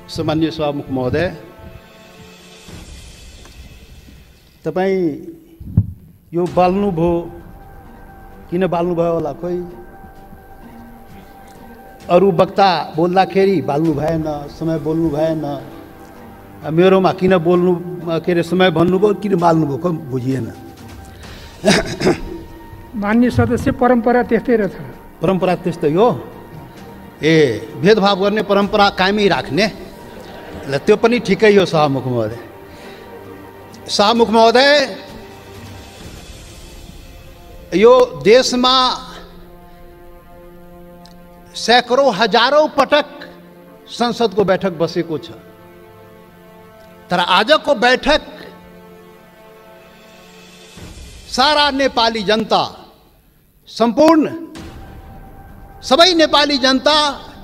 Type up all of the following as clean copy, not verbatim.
सामान्य सभामुख महोदय, तपाईँ यो बाल्नुभयो, किन बाल्नुभयो होला? खोइ अरू वक्ता बोल्दाखेरि बाल्नु भएन, समय बोल्नु भएन, मेरोमा किन बोल्नु के अरे समय भन्नुभयो, किन बाल्नुभयो, कम बुझिएन। मान्य सदस्य, परम्परा त्यस्तै रहेछ। परम्परा त्यस्तै हो। ए, भेदभाव गर्ने परम्परा कायमै राख्ने, ल त्यो पनि ठिकै हो। सभामुख महोदय, सभामुख महोदय, यो देशमा सैकड़ों हजारौं पटक संसदको बैठक बसेको छ, तर आजको बैठक सारा नेपाली जनता, संपूर्ण सबै नेपाली जनता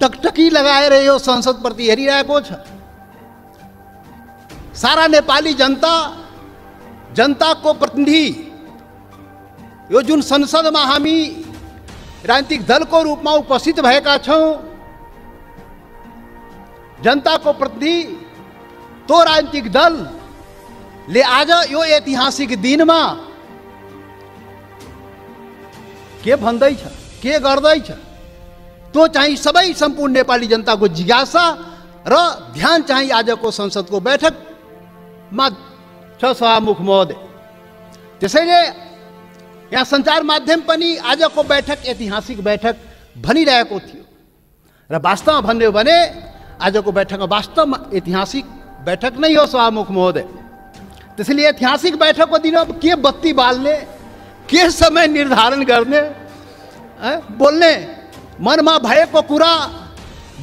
टकटकी लगाएर यो संसद प्रति हेरिरहेको छ। सारा नेपाली जनता, जनताको प्रतिनिधि, यो जुन संसदमा हामी राजनीतिक दलको रूपमा उपस्थित भएका छौं, जनताको प्रतिनिधि तो राजनीतिक दलले आज यो ऐतिहासिक दिनमा के भन्दैछ, के गर्दैछ, तो चाहिँ सबै सम्पूर्ण नेपाली जनताको जिज्ञासा र ध्यान चाहिँ आजको संसदको बैठकमा छ। सभामुख महोदय, त्यसैले यहाँ सञ्चार माध्यम पनि आजको बैठक ऐतिहासिक बैठक भनिरहेको थियो र वास्तवमा भन्यो भने आजको बैठकमा वास्तवमा ऐतिहासिक बैठक नै हो। सभामुख महोदय, त्यसैले ऐतिहासिक बैठकको दिन के बत्ती बाल्ने, के समय निर्धारण गर्ने, बोल्ने मनमा भएको कुरा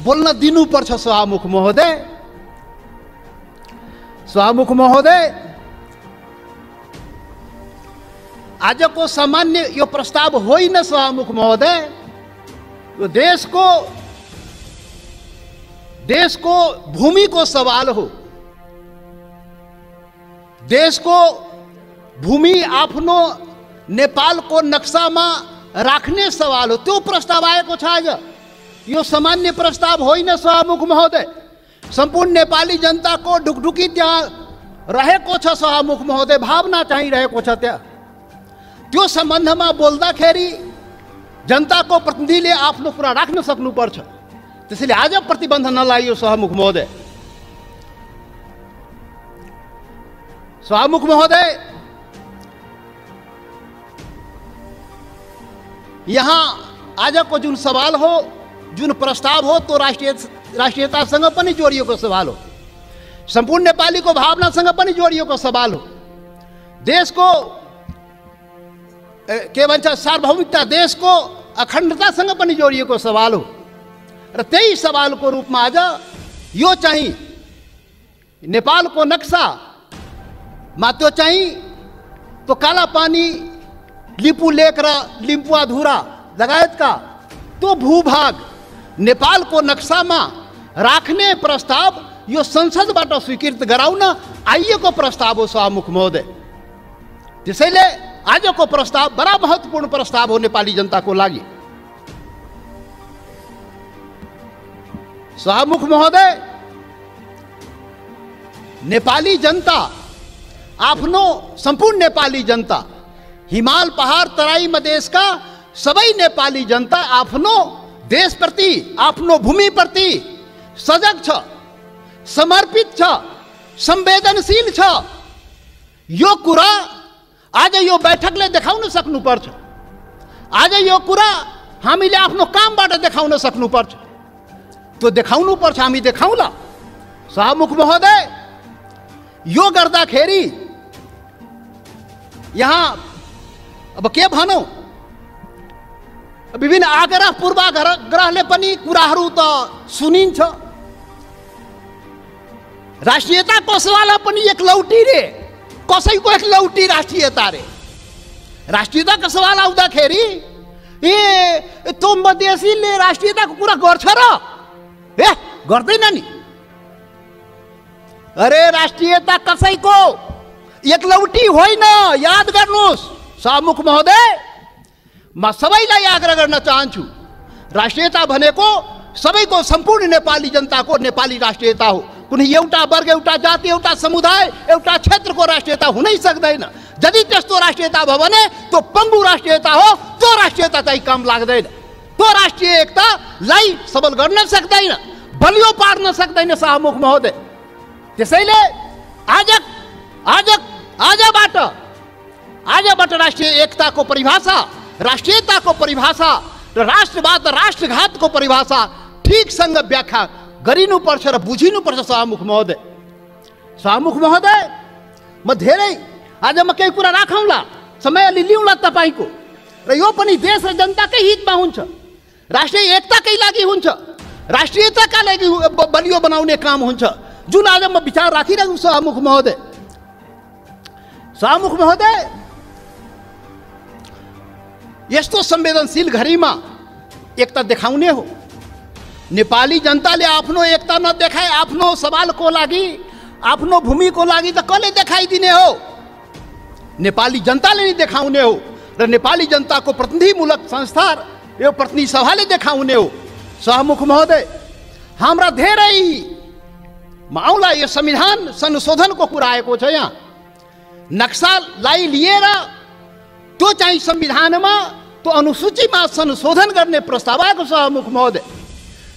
बोल्न दिनुपर्छ। सभामुख महोदय, सभामुख महोदय, आजको सामान्य यो प्रस्ताव होइन। सभामुख महोदय, यो देशको भूमिको सवाल हो। देशको भूमि आफ्नो नेपालको नक्सामा राख्ने सवाल हो, त्यो प्रस्ताव आएको छ आज। यो सामान्य प्रस्ताव होइन। सभामुख महोदय, सम्पूर्ण नेपाली जनताको ढुकढुकी त्यहाँ रहेको छ। सभामुख महोदय, भावना चाहिँ रहेको छ त्यहाँ। त्यो सम्बन्धमा बोल्दाखेरि जनताको प्रतिनिधिले आफ्नो कुरा राख्न सक्नुपर्छ। त्यसैले आज प्रतिबन्ध नलागियो। सभामुख महोदय, सभामुख महोदय, यहाँ आजको जुन सवाल हो, जुन प्रस्ताव हो, तो राष्ट्रियतासँग पनि जोडिएको सवाल हो, सम्पूर्ण नेपालीको भावनासँग पनि जोडिएको सवाल हो, देशको के भन्छ सार्वभौमिकता, देशको अखण्डतासँग पनि जोडिएको सवाल हो। र त्यही सवालको रूपमा आज यो चाहिँ नेपालको नक्सामा त्यो चाहिँ तो कालापानी, लिपु लेक र लिम्पुवाधुरा लगायतका त्यो भूभाग नेपालको नक्सामा राख्ने प्रस्ताव यो संसदबाट स्वीकृत गराउन आइएको प्रस्ताव हो। सभामुख महोदय, त्यसैले आजको प्रस्ताव बडा महत्त्वपूर्ण प्रस्ताव हो नेपाली जनताको लागि। सभामुख महोदय, नेपाली जनता, आफ्नो सम्पूर्ण नेपाली जनता, हिमाल पहाड तराई मधेसका सबै नेपाली जनता आफ्नो देशप्रति, आफ्नो भूमिप्रति सजग छ, समर्पित छ, संवेदनशील छ। यो कुरा आज यो बैठकले देखाउन सक्नुपर्छ। आज यो कुरा हामीले आफ्नो कामबाट देखाउन सक्नुपर्छ। त्यो देखाउनुपर्छ, हामी देखाउला। सभामुख महोदय, यो गर्दाखेरि यहाँ अब के भनौँ, विभिन्न आग्रह पूर्वाग्रहले पनि कुराहरू त सुनिन्छ। राष्ट्रियताको सवाल पनि एक लौटी रे, कसैको एक लौटी राष्ट्रियता रे। राष्ट्रियताको सवाल आउँदाखेरि ए त्यो मधेसीले राष्ट्रियताको कुरा गर्छ र? ए गर्दैन नि। अरे राष्ट्रियता कसैको एक लौटी होइन, याद गर्नुहोस्। सभामुख महोदय, म सबैलाई आग्रह गर्न चाहन्छु, राष्ट्रियता भनेको सबैको सम्पूर्ण नेपाली जनताको नेपाली राष्ट्रियता हो। कुनै एउटा वर्ग, एउटा जाति, एउटा समुदाय, एउटा क्षेत्रको राष्ट्रियता हुनै सक्दैन। यदि त्यस्तो राष्ट्रियता भयो भने त्यो पङ्गु राष्ट्रियता हो। त्यो राष्ट्रियता चाहिँ काम लाग्दैन। त्यो राष्ट्रिय एकतालाई सबल गर्न सक्दैन, बलियो पार्न सक्दैन शाहमुख महोदय। त्यसैले आजबाट राष्ट्रिय एकताको परिभाषा, राष्ट्रियताको परिभाषा र राष्ट्रवाद राष्ट्रघातको परिभाषा ठिकसँग व्याख्या गरिनुपर्छ र बुझिनुपर्छ शाहमुख महोदय। शाहमुख महोदय, म धेरै आज म केही कुरा राखौँला, समय अलि लिउँला तपाईँको, र यो पनि देश र जनताकै हितमा हुन्छ, राष्ट्रिय एकताकै लागि हुन्छ, राष्ट्रियताका लागि बलियो बनाउने काम हुन्छ, जुन आज म विचार राखिरहेको छु शाहमुख महोदय। शाहमुख महोदय, यस्तो संवेदनशील घडीमा एकता देखाउने हो। नेपाली जनताले आफ्नो एकता नदेखाए आफ्नो सवालको लागि, आफ्नो भूमिको लागि त कसले देखाइदिने हो? नेपाली जनताले नै देखाउने हो र नेपाली जनताको प्रतिनिधिमूलक संस्था, यो प्रतिनिधि सभाले देखाउने हो। शाहमुख महोदय, हाम्रा धेरै आउला यो संविधान संशोधनको कुरा आएको छ। यहाँ नक्सालाई लिएर त्यो चाहिँ संविधानमा, त्यो अनुसूचीमा संशोधन गर्ने प्रस्ताव आएको शाहमुख महोदय।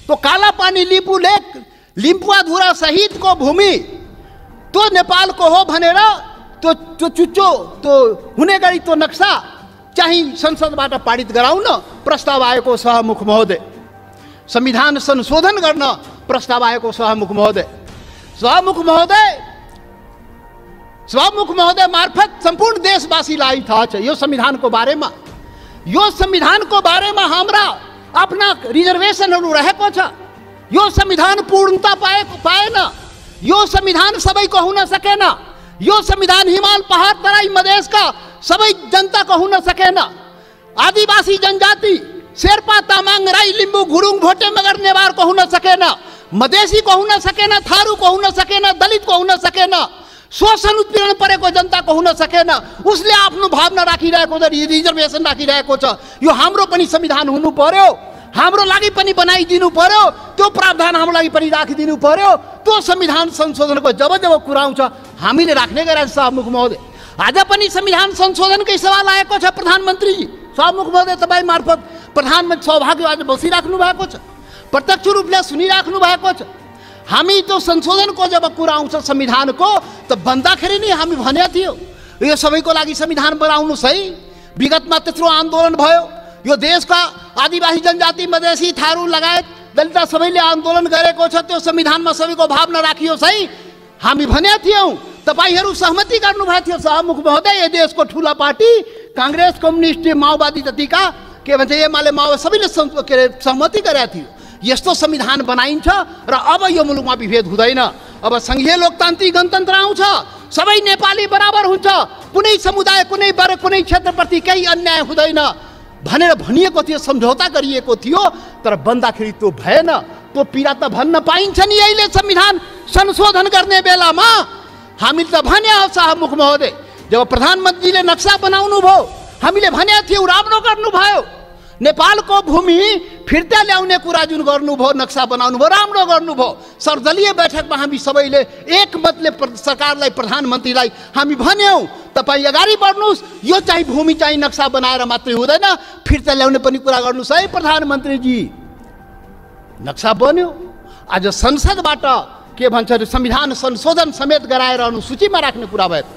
त्यो कालापानी लिम्बू लेक, लिम्पुवाधुरा सहितको भूमि त्यो नेपालको हो भनेर त्यो चुच्चो त्यो हुने गरी त्यो नक्सा चाहिँ संसदबाट पारित गराउन प्रस्ताव आएको शाहमुख महोदय। संविधान संशोधन गर्न प्रस्ताव आएको शाहमुख महोदय। शाहमुख महोदय मार्फत सम्पूर्ण देशवासीलाई थाहा छ यो संविधानको बारेमा। यो संविधानको बारेमा हाम्रा आफ्ना रिजर्भेसनहरू रहेको छ। यो संविधान पूर्णता पाएन। यो संविधान सबैको हुन सकेन। यो संविधान हिमाल, पहाड, तराई, मधेसका सबै जनताको हुन सकेन। आदिवासी जनजाति शेर्पा, तामाङ, राई, लिम्बू, गुरुङ, भोटे, मगर, नेवारको हुन सकेन। मधेसीको हुन सकेन, थारूको हुन सकेन, दलितको हुन सकेन, शोषण उत्पीडन परेको जनताको हुन सकेन। उसले आफ्नो भावना राखिरहेको छ, रिजर्भेसन राखिरहेको छ। यो हाम्रो पनि संविधान हुनु पर्यो, हाम्रो लागि पनि बनाइदिनु पर्यो, त्यो प्रावधान हाम्रो लागि पनि राखिदिनु पर्यो। त्यो संविधान संशोधनको जब कुरा आउँछ हामीले राख्ने गरेका शाहमुख महोदय। आज पनि संविधान संशोधनकै सवाल आएको छ प्रधानमन्त्रीजी। शाहमुख महोदय, तपाईँ मार्फत प्रधानमन्त्री सौभाग्य आज बसिराख्नु भएको छ, प्रत्यक्ष रूपले सुनिराख्नु भएको छ। हामी त्यो संशोधनको जब कुरा आउँछ संविधानको, त भन्दाखेरि नै हामी भनेको थियो यो सबैको लागि संविधान बनाउनुहोस् है। विगतमा त्यत्रो आन्दोलन भयो, यो देशका आदिवासी जनजाति, मधेसी, थारू लगायत दलित सबैले आन्दोलन गरेको छ। त्यो संविधानमा सबैको भावना राखियोस् है हामी भनेका थियौँ। तपाईँहरू सहमति गर्नुभएको थियो शाहमुख महोदय। यो देशको ठुला पार्टी काङ्ग्रेस, कम्युनिस्ट, माओवादी जतिका के भन्छ एमाले, माओवादी सबैले सहमति गरेका थियो। यस्तो संविधान बनाइन्छ र अब यो मुलुकमा विभेद हुँदैन। अब संघीय लोकतान्त्रिक गणतन्त्र आउँछ, सबै नेपाली बराबर हुन्छ, कुनै समुदाय, कुनै वर्ग, कुनै क्षेत्रप्रति केही अन्याय हुँदैन भनेर भनिएको थियो, सम्झौता गरिएको थियो। तर बन्दाखेरि त्यो भएन। त्यो पीडा त भन्न पाइन्छ नि अहिले संविधान संशोधन गर्ने बेलामा। हामीले त भने हो शाहमुख महोदय, जब प्रधानमन्त्रीले नक्सा बनाउनु भयो हामीले भनेको थियौँ राम्रो गर्नुभयो। नेपालको भूमि फिर्ता ल्याउने कुरा जुन गर्नुभयो, नक्सा बनाउनु भयो, राम्रो गर्नुभयो। सर्वदलीय बैठकमा हामी सबैले एकमतले सरकारलाई, प्रधानमन्त्रीलाई हामी भन्यौँ तपाईँ अगाडि बढ्नुहोस्, यो चाहिँ भूमि चाहिँ नक्सा बनाएर मात्रै हुँदैन, फिर्ता ल्याउने पनि कुरा गर्नुहोस् है प्रधानमन्त्रीजी। नक्सा बन्यो। आज संसदबाट के भन्छ संविधान संशोधन समेत गराएर अनुसूचीमा राख्ने कुरा भयो।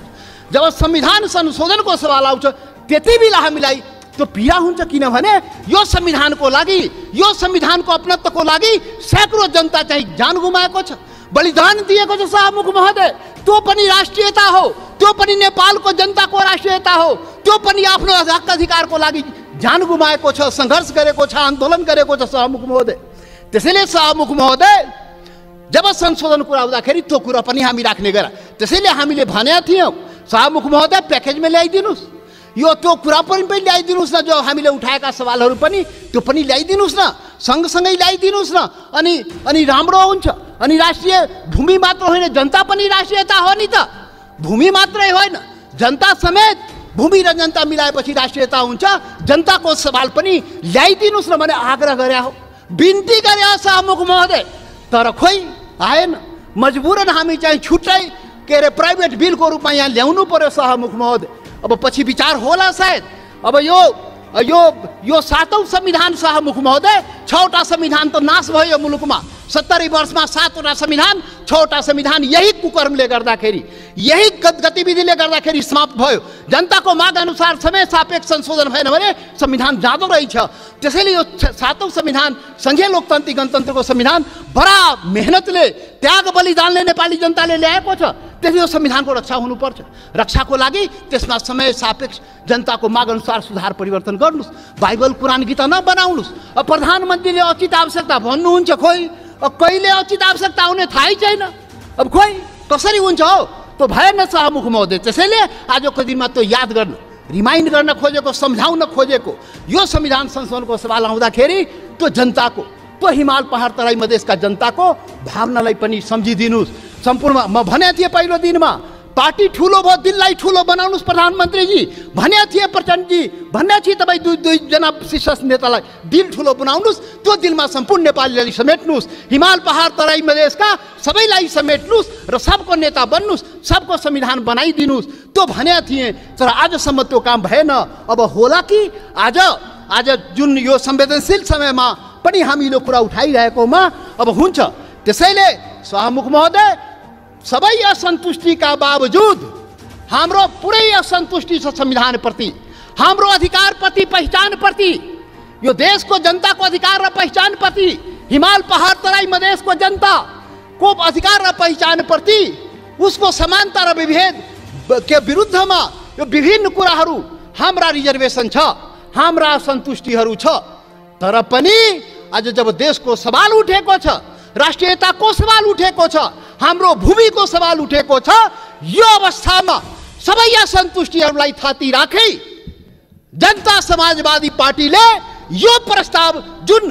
जब संविधान संशोधनको सवाल आउँछ त्यति बेला हामीलाई त्यो पीडा हुन्छ, किनभने यो संविधानको लागि, यो संविधानको अपनत्वको लागि सैकड़ों जनता चाहिँ जान गुमाएको छ, बलिदान दिएको छ शाहमुख महोदय। त्यो पनि राष्ट्रियता हो, त्यो पनि नेपालको जनताको राष्ट्रियता हो, त्यो पनि आफ्नो हक अधिकारको लागि जान गुमाएको छ, सङ्घर्ष गरेको छ, आन्दोलन गरेको छ शाहमुख महोदय। त्यसैले शाहमुख महोदय जब संशोधन कुरा आउँदाखेरि त्यो कुरा पनि हामी राख्ने गरा। त्यसैले हामीले भनेका थियौँ शाहमुख महोदय प्याकेजमा ल्याइदिनुहोस्, यो त्यो कुरा पनि ल्याइदिनुहोस् न, जो हामीले उठाएका सवालहरू पनि त्यो पनि ल्याइदिनुहोस् न, सँगसँगै ल्याइदिनुहोस् न। अनि राम्रो हुन्छ। अनि राष्ट्रिय भूमि मात्र होइन, जनता पनि राष्ट्रियता हो नि त। भूमि मात्रै होइन, जनता समेत, भूमि र जनता मिलाएपछि राष्ट्रियता हुन्छ। जनताको सवाल पनि ल्याइदिनुहोस् न भने आग्रह गरे हो। बिन्ती गरे सभामुख महोदय, तर खोइ आएन। मजबुरन हामी चाहिँ छुट्टै के अरे प्राइभेट बिलको रूपमा यहाँ ल्याउनु पर्यो सभामुख महोदय। अब पछि विचार होला सायद। अब यो 7औं संविधान सभामुख महोदय, 6वटा संविधान त नाश भयो मुलुकमा। 70 वर्षमा 7वटा संविधान, 6वटा संविधान यही कुकर्मले गर्दाखेरि, यही गतिविधिले गर्दाखेरि समाप्त भयो। जनताको माग अनुसार समय सापेक्ष संशोधन भएन भने संविधान जाँदो रहेछ। त्यसैले यो 7औं संविधान, संघीय लोकतान्त्रिक गणतन्त्रको संविधान बडा मेहनतले, त्याग बलिदानले नेपाली जनताले ल्याएको छ। त्यसले यो संविधानको रक्षा हुनुपर्छ। रक्षाको लागि त्यसमा समय सापेक्ष जनताको माग अनुसार सुधार परिवर्तन गर्नुहोस्। बाइबल कुरान गीता नबनाउनुहोस्। अब प्रधानमन्त्रीले उचित आवश्यकता भन्नुहुन्छ, खोइ अब कहिले उचित आवश्यकता आउने थाहै छैन। अब खोइ कसरी हुन्छ हो, त्यो भएन सभामुख महोदय। त्यसैले आजको दिनमा त्यो याद गर्न, रिमाइन्ड गर्न खोजेको, सम्झाउन खोजेको यो संविधान संशोधनको सवाल आउँदाखेरि त्यो जनताको, त्यो हिमाल पहाड तराई मधेसका जनताको भावनालाई पनि सम्झिदिनुहोस्। सम्पूर्ण म भने थिएँ पहिलो दिनमा, पार्टी ठुलो भयो, दिललाई ठुलो बनाउनुहोस् प्रधानमन्त्रीजी भने थिए, प्रचण्डजी भन्ने थिए। तपाईँ दुईजना शीर्ष नेतालाई दिल ठुलो बनाउनुहोस्, त्यो दिलमा सम्पूर्ण नेपालीलाई समेट्नुहोस्, हिमाल पहाड तराई मधेसका सबैलाई समेट्नुहोस् र सबको नेता बन्नुहोस्, सबको संविधान बनाइदिनुहोस्, त्यो भने थिएँ। तर आजसम्म त्यो काम भएन। अब होला कि आज जुन यो संवेदनशील समयमा पनि हामीले कुरा उठाइरहेकोमा अब हुन्छ। त्यसैले सभामुख महोदय, सबै असन्तुष्टिका बावजुद हाम्रो पुरै असन्तुष्टि छ संविधानप्रति, हाम्रो अधिकारप्रति, पहिचानप्रति, यो देशको जनताको अधिकार र पहिचानप्रति, हिमाल पहाड तराई मधेसको जनताको अधिकार र पहिचानप्रति, उसको समानता र विभेद के विरुद्धमा यो विभिन्न कुराहरू, हाम्रा रिजर्भेसन छ, हाम्रा असन्तुष्टिहरू छ। तर पनि आज जब देशको सवाल उठेको छ, राष्ट्रियताको सवाल उठेको छ, हाम्रो भूमिको सवाल उठेको छ, यो अवस्थामा सबै असन्तुष्टिहरूलाई थाती राखी जनता समाजवादी पार्टीले यो प्रस्ताव, जुन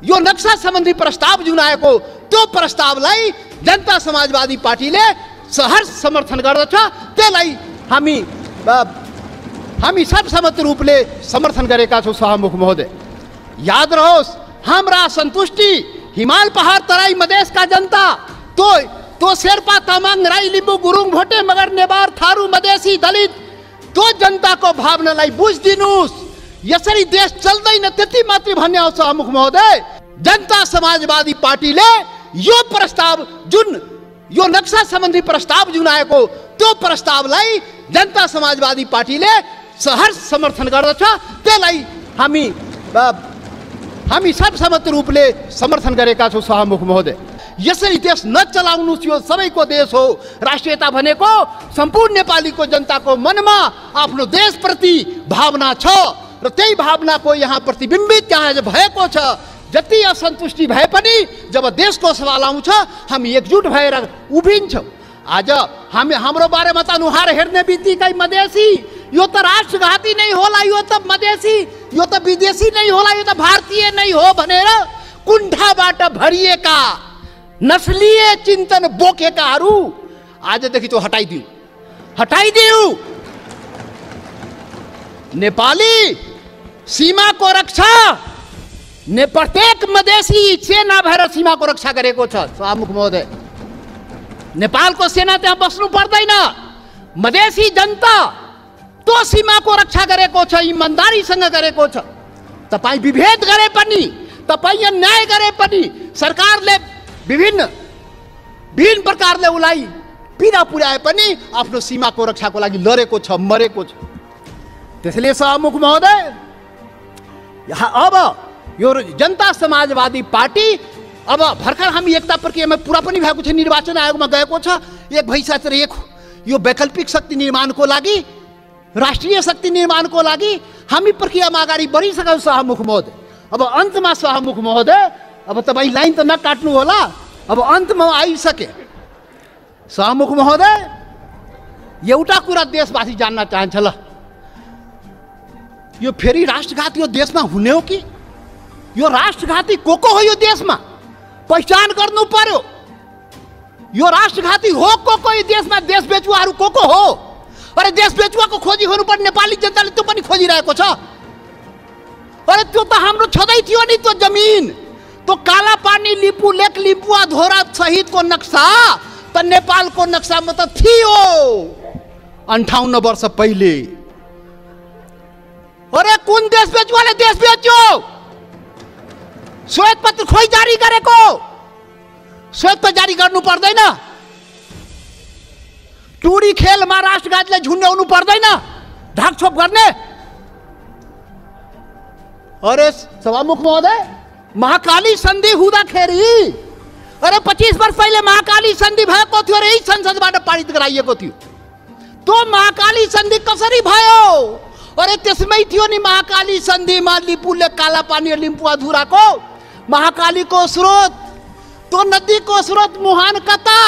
यो नक्सा सम्बन्धी प्रस्ताव जुन आएको, त्यो प्रस्तावलाई जनता समाजवादी पार्टीले सहर्ष समर्थन गर्दछ। त्यसलाई हामी सर्वसम्मत रूपले समर्थन गरेका छौँ सभामुख महोदय। याद रहोस्, हाम्रा असन्तुष्टि हिमाल पहाड तराई मधेसका जनता, तो शेर्पा तामाङ राई लिम्बू गुरुङ भोटे मगर नेवार थारू मधेसी दलित, त्यो जनताको भावनालाई बुझिदिनुहोस्। यसरी देश चल्दैन त्यति मात्रै भन्ने हो सभामुख महोदय। जनता समाजवादी पार्टीले यो प्रस्ताव, जुन यो नक्सा सम्बन्धी प्रस्ताव जुन आएको, त्यो प्रस्तावलाई जनता समाजवादी पार्टीले सहर्ष समर्थन गर्दछ। त्यसलाई हामी सर्वसम्मत रूपले समर्थन गरेका छौँ सभामुख महोदय। यसरी देश नचलाउनुहोस्, यो सबैको देश हो। राष्ट्रियता भनेको सम्पूर्ण नेपालीको जनताको मनमा आफ्नो देशप्रति भावना छ र त्यही भावनाको यहाँ प्रतिबिम्बित यहाँ भएको छ। जति असन्तुष्टि भए पनि जब देशको सवाल आउँछ, हामी एकजुट भएर उभिन्छौँ। आज हाम्रो बारेमा त अनुहार हेर्ने बित्तिकै मधेसी, यो त राष्ट्रघाती नै होला, यो त मधेसी, यो त विदेशी नै होला, यो त भारतीय नै हो भनेर कुण्ठाबाट भरिएका नस्लीय चिन्तन बोकेकाहरू आजदेखि त्यो हटाइदिऊ। नेपाली सीमाको रक्षा प्रत्येक मधेसी सेना भएर सीमाको रक्षा गरेको छ सभामुख महोदय। नेपालको सेना त्यहाँ बस्नु पर्दैन। मधेसी जनता त्यो सीमाको रक्षा गरेको छ, इमान्दारीसँग गरेको छ। तपाईँ विभेद गरे पनि, तपाईँ अन्याय गरे पनि, सरकारले विभिन्न प्रकारले उसलाई पीडा पुर्याए पनि आफ्नो सीमाको रक्षाको लागि लडेको छ, मरेको छ। त्यसैले सभामुख महोदय, अब यो जनता समाजवादी पार्टी, अब भर्खर हामी एकता प्रक्रियामा पुरा पनि भएको छ, निर्वाचन आयोगमा गएको छ। एक भइसकेर यो वैकल्पिक शक्ति निर्माणको लागि, राष्ट्रिय शक्ति निर्माणको लागि हामी प्रक्रियामा अगाडि बढिसक्यौँ सभामुख महोदय। अब अन्तमा सभामुख महोदय, अब तपाईँ लाइन त नकाट्नु होला, अब अन्तमा आइसके। सभामुख महोदय, एउटा कुरा देशवासी जान्न चाहन्छ, ल यो फेरि राष्ट्रघाती यो देशमा हुने हो कि? यो राष्ट्रघाती को हो यो देशमा? पहिचान गर्नु पर्यो। यो राष्ट्रघाती हो को यो देशमा? देश बेचुवाहरू को हो? अरे देश बेचुवाको खोजी हुनुपर्ने नेपाली जनताले त्यो पनि खोजिरहेको छ। अरे त्यो त हाम्रो छँदै थियो नि, त्यो जमिन, तो काला पानी लिपू लेक लिपुआ धोरा सहित को नक्शा तो नेपाल को नक्शा में तो थियो 58 वर्ष पहले। अरे कुन देश बेच्यो वाले देश बेच्यो श्वेत पत्र खोइ जारी गरेको श्वेत पत्र जारी गर्नु पर्दैन। टुडी खेलमा राष्ट्रघातले झुन्ड्याउनु पर्दैन ढाकछोप गर्ने। अरे सभामुख महोदय महाकाली सन्धि हुँदाखेरि अरे 25 वर्ष पहिले महाकाली सन्धि भएको थियो र यही संसदबाट पारित गराइएको थियो। त्यो महाकाली सन्धि कसरी भयो? अरे त्यसमै थियो नि महाकाली सन्धिमा लिपुले काला पानी लिम्पुवाधुराको महाकालीको स्रोत त्यो नदीको स्रोत मुहान कता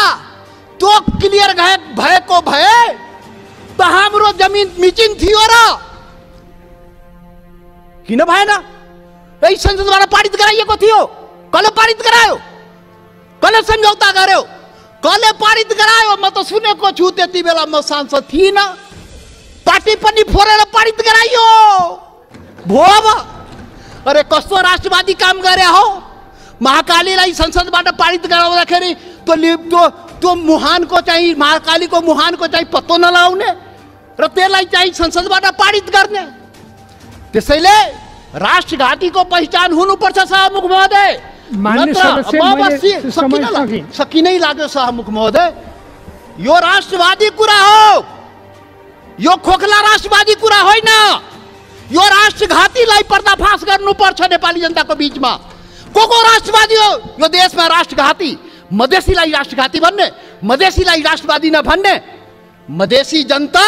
त्यो क्लियर भएको भए त हाम्रो जमिन मिचिन थियो र किन भएन? यही संसदबाट पारित गराइएको थियो। कसले पारित गरायो? कसले सम्झौता गर्यो? कसले पारित गरायो? म त सुनेको छु त्यति बेला म सांसद थिइनँ। पार्टी पनि फोरेर पारित गराइयो भो। अरे कस्तो राष्ट्रवादी काम गरे हो? महाकालीलाई संसदबाट पारित गराउँदाखेरि त्यो मुहानको चाहिँ महाकालीको मुहानको चाहिँ पत्तो नलाउने र त्यसलाई चाहिँ संसदबाट पारित गर्ने। त्यसैले राष्ट्रघातीको पहिचान हुनुपर्छ सभामुख महोदय। सकिनै लाग्यो सभामुख महोदय। यो राष्ट्रवादी कुरा हो, यो खोखला राष्ट्रवादी कुरा होइन। यो राष्ट्रघातीलाई पर्दाफास गर्नुपर्छ नेपाली जनताको बीचमा। को राष्ट्रवादी हो यो देशमा? राष्ट्रघाती मधेसीलाई राष्ट्रघाती भन्ने, मधेसीलाई राष्ट्रवादी नभन्ने। मधेसी जनता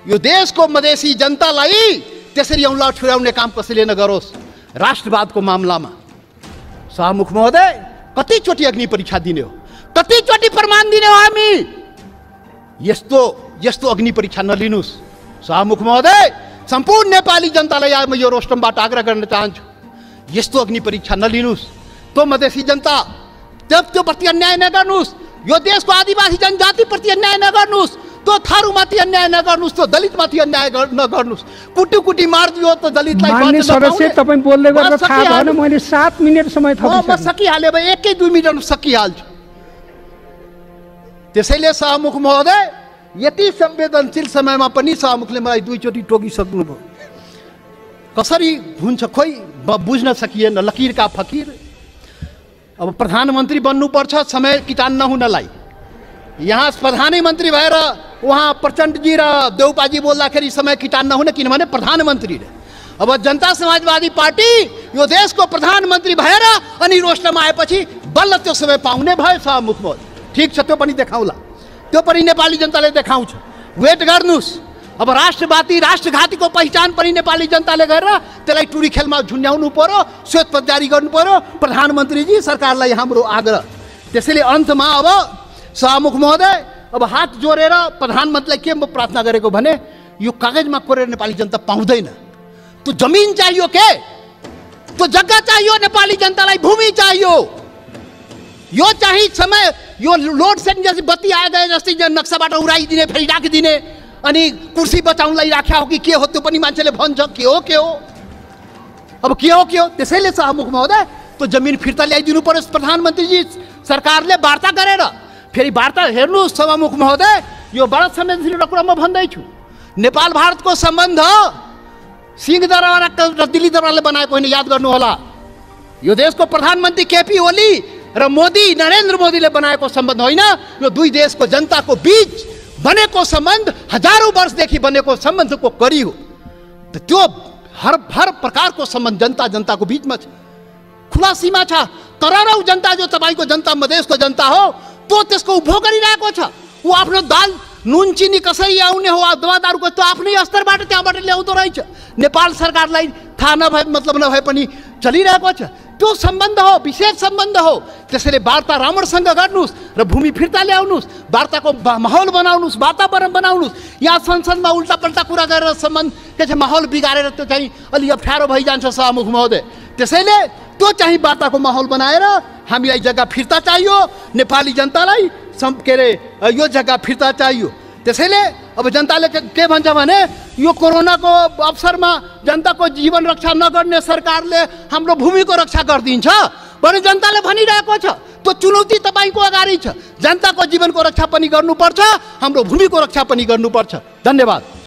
यो देशको मधेसी जनतालाई त्यसरी औँला छुर्याउने काम कसैले नगरोस् राष्ट्रवादको मामलामा। सभामुख महोदय कतिचोटि अग्नि परीक्षा दिने हो, कतिचोटि प्रमाण दिने हो हामी? यस्तो अग्नि परीक्षा नलिनुस् सभामुख महोदय। सम्पूर्ण नेपाली जनतालाई म यो रोस्टमबाट आग्रह गर्न चाहन्छु, यस्तो अग्नि परीक्षा नलिनुस्। त्यो मधेसी जनता त्यो प्रति अन्याय नगर्नुस्, यो देशको आदिवासी जनजाति प्रति अन्याय नगर्नुस्, त्यो थारूमाथि अन्याय नगर्नुस्, त्यो दलितमाथि अन्याय नगर्नुस्। कुटी मारिदियो त दलितलाई। माननीय सदस्य तपाईँ बोल्दै गर्दा थाहा भएन, मैले 7 मिनेट समय थपिसकेँ। म सकिहाले भए 1-2 मिनेटमा सकिहाल्छु। त्यसैले सभामुख महोदय यति संवेदनशील समयमा पनि सभामुखले मलाई 2 चोटि टोकिसक्नुभयो। कसरी हुन्छ खोइ बुझ्न सकिएन। लकीर का फकीर। अब प्रधानमन्त्री बन्नुपर्छ समय किटान नहुनलाई। यहाँ प्रधानमन्त्री भएर उहाँ प्रचण्डजी र देउपाजी बोल्दाखेरि समय किटान नहुने, किनभने प्रधानमन्त्री रे। अब जनता समाजवादी पार्टी यो देशको प्रधानमन्त्री भएर अनि रोस्टम आएपछि बल्ल त्यो समय पाउने भयो सभामुख महोदय। ठिक छ, त्यो पनि देखाउँला, त्यो पनि नेपाली जनताले देखाउँछ। वेट गर्नुस्। अब राष्ट्रघातीको पहिचान पनि नेपाली जनताले गरेर त्यसलाई टुरी खेलमा झुन्ड्याउनु पर्यो, श्वेतपत्र जारी गर्नु पर्यो। प्रधानमन्त्रीजी सरकारलाई हाम्रो आग्रह। त्यसैले अन्तमा अब सभामुख महोदय अब हात जोडेर प्रधानमन्त्रीलाई के म प्रार्थना गरेको भने यो कागजमा कोरेर नेपाली जनता पाउँदैन। त्यो जमिन चाहियो के, त्यो जग्गा चाहियो नेपाली जनतालाई, भूमि चाहियो। यो चाहिँ समय यो लोड सेडिङ जस्तै बत्ती आए गए जस्तै नक्साबाट उडाइदिने फेरि राखिदिने अनि कुर्सी बचाउनलाई राख्या हो कि के हो त्यो पनि मान्छेले भन्छ। के हो अब के हो? त्यसैले सभामुख महोदय त्यो जमिन फिर्ता ल्याइदिनु पर्यो प्रधानमन्त्रीजी सरकारले वार्ता गरेर। फेरि वार्ता हेर्नुहोस् सभामुख महोदय, यो बडा संवेदनशील कुरा म भन्दैछु। नेपाल भारतको सम्बन्ध सिंहदरबार र दिल्ली दरबारले बनाएको होइन, याद गर्नुहोला। यो देशको प्रधानमन्त्री केपी ओली र मोदी नरेन्द्र मोदीले बनाएको सम्बन्ध होइन, यो दुई देशको जनताको बीच बनेको सम्बन्ध, हजारौं वर्षदेखि बनेको सम्बन्धको कडी हो। त्यो हर प्रकारको सम्बन्ध जनताको बीचमा छ, खुला सीमा छ। करोडौं जनता जो तपाईको जनता मधेसको जनता हो त्यो त्यसको उपभोग गरिरहेको छ। ऊ आफ्नो दाल नुन चिनी कसरी आउने हो, दवादारुको त्यो आफ्नै स्तरबाट त्यहाँबाट ल्याउँदो रहेछ। नेपाल सरकारलाई थाहा नभए मतलब नभए पनि चलिरहेको छ। त्यो सम्बन्ध हो, विशेष सम्बन्ध हो। त्यसैले वार्ता राम्रोसँग गर्नुस् र भूमि फिर्ता ल्याउनुस्, वार्ताको माहौल बनाउनुस्, वातावरण बनाउनुस्। यहाँ संसदमा उल्टा पल्टा कुरा गरेर सम्बन्ध के छ माहौल बिगारेर त्यो चाहिँ अलि अप्ठ्यारो भइजान्छ सभामुख महोदय। त्यसैले त्यो चाहिँ वार्ताको माहौल बनाएर हामीलाई जग्गा फिर्ता चाहियो, नेपाली जनतालाई के अरे यो जग्गा फिर्ता चाहियो। त्यसैले अब जनताले के भन्छ भने यो कोरोनाको अवसरमा जनताको जीवन रक्षा नगर्ने सरकारले हाम्रो भूमिको रक्षा गरिदिन्छ भने जनताले भनिरहेको छ। त्यो चुनौती तपाईँको अगाडि छ। जनताको जीवनको रक्षा पनि गर्नुपर्छ, हाम्रो भूमिको रक्षा पनि गर्नुपर्छ। धन्यवाद।